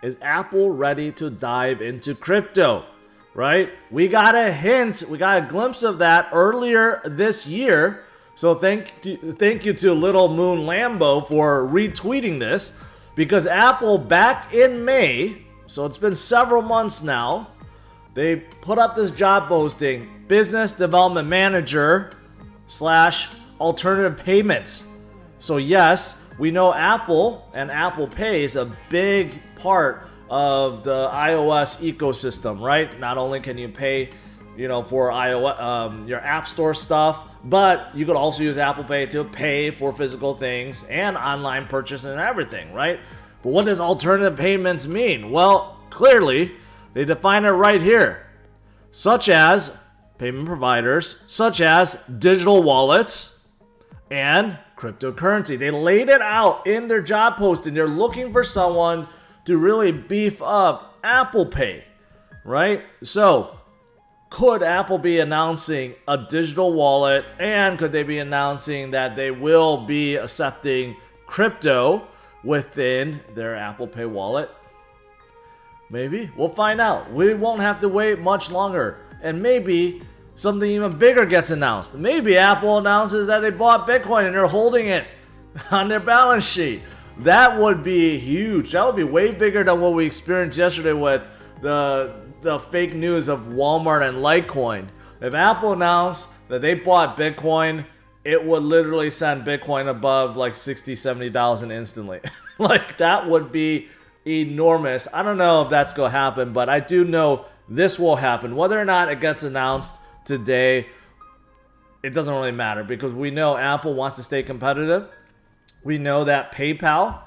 is Apple ready to dive into crypto? Right? We got a hint, we got a glimpse of that earlier this year. So thank you to Little Moon Lambo for retweeting this, because Apple back in May, so it's been several months now, they put up this job posting, business development manager / alternative payments. So yes, we know Apple and Apple Pay is a big part of the iOS ecosystem, right? Not only can you pay, for iOS, your App Store stuff, but you could also use Apple Pay to pay for physical things and online purchase and everything, right? But what does alternative payments mean? Well, clearly, they define it right here. Such as payment providers, such as digital wallets and cryptocurrency. They laid it out in their job posting. They're looking for someone to really beef up Apple Pay, right? So, could Apple be announcing a digital wallet, and could they be announcing that they will be accepting crypto within their Apple Pay wallet? Maybe. We'll find out. We won't have to wait much longer. And maybe something even bigger gets announced. Maybe Apple announces that they bought Bitcoin and they're holding it on their balance sheet. That would be huge. That would be way bigger than what we experienced yesterday with the fake news of Walmart and Litecoin. If Apple announced that they bought Bitcoin, it would literally send Bitcoin above like 60, 70,000 instantly. Like, that would be enormous. I don't know if that's going to happen, but I do know this will happen. Whether or not it gets announced today, it doesn't really matter, because we know Apple wants to stay competitive. We know that PayPal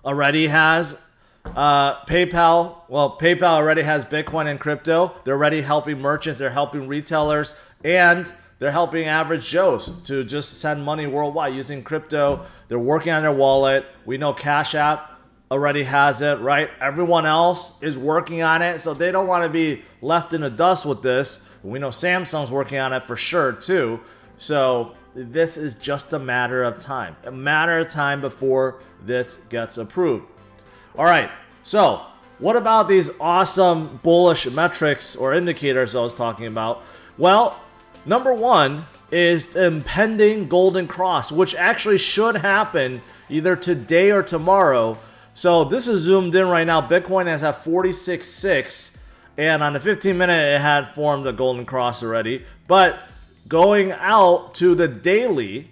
already has PayPal already has Bitcoin and crypto. They're already helping merchants, they're helping retailers, and they're helping average Joes to just send money worldwide using crypto. They're working on their wallet. We know Cash App already has it, right? Everyone else is working on it, so they don't want to be left in the dust with this. We know Samsung's working on it for sure too. So this is just a matter of time. A matter of time before this gets approved. All right, so what about these awesome bullish metrics or indicators I was talking about? Well, number one is the impending golden cross, which actually should happen either today or tomorrow. So this is zoomed in right now. Bitcoin is at 46.6, and on the 15-minute, it had formed a golden cross already. But going out to the daily,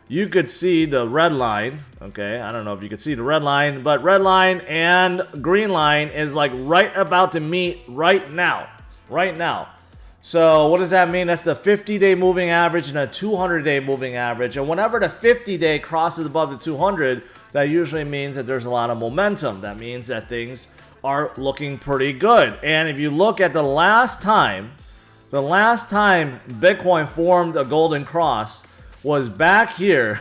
you could see the red line. Okay, I don't know if you could see the red line, but red line and green line is like right about to meet right now. Right now. So what does that mean? That's the 50-day moving average and a 200-day moving average. And whenever the 50-day crosses above the 200, that usually means that there's a lot of momentum. That means that things are looking pretty good. And if you look at the last time Bitcoin formed a golden cross was back here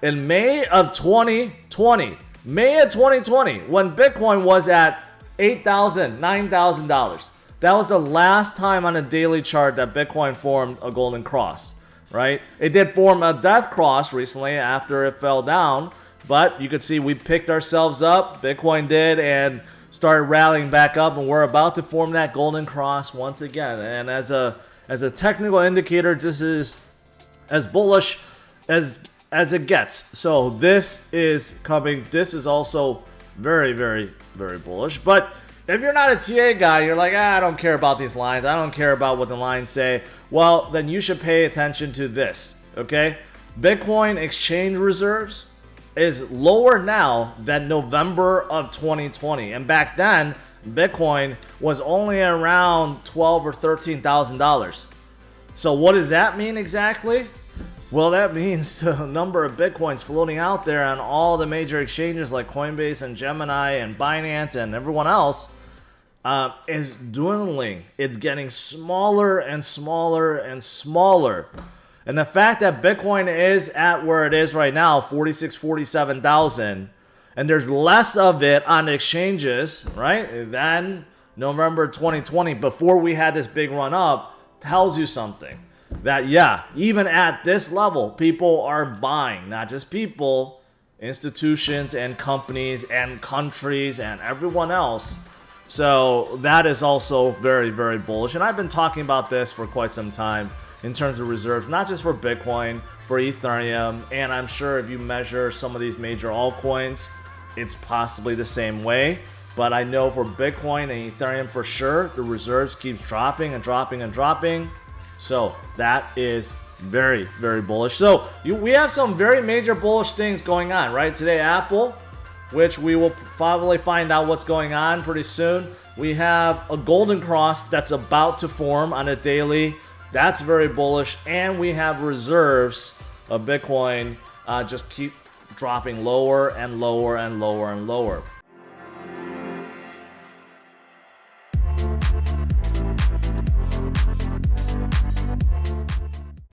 in May of 2020. May of 2020, when Bitcoin was at $8,000, $9,000. That was the last time on a daily chart that Bitcoin formed a golden cross, right? It did form a death cross recently after it fell down, but you could see we picked ourselves up, Bitcoin did, and started rallying back up, and we're about to form that golden cross once again. And as a technical indicator, this is as bullish as it gets. So this is coming. This is also very, very, very bullish. But if you're not a TA guy, you're like, I don't care about these lines. I don't care about what the lines say. Well, then you should pay attention to this, okay? Bitcoin exchange reserves is lower now than November of 2020. And back then, Bitcoin was only around $12,000 or $13,000. So what does that mean exactly? Well, that means the number of Bitcoins floating out there on all the major exchanges like Coinbase and Gemini and Binance and everyone else is dwindling. It's getting smaller and smaller and smaller. And the fact that Bitcoin is at where it is right now, 46, 47,000, and there's less of it on exchanges, right, than November 2020, before we had this big run up, tells you something. That, yeah, even at this level, people are buying. Not just people, institutions and companies and countries and everyone else. So that is also very, very bullish. And I've been talking about this for quite some time in terms of reserves, not just for Bitcoin, for Ethereum, and I'm sure if you measure some of these major altcoins, it's possibly the same way. But I know for Bitcoin and Ethereum for sure, the reserves keeps dropping and dropping and dropping. So that is very, very bullish. So we have some very major bullish things going on, right? Today, Apple, which we will probably find out what's going on pretty soon. We have a golden cross that's about to form on a daily. That's very bullish. And we have reserves of Bitcoin just keep dropping lower and lower and lower and lower.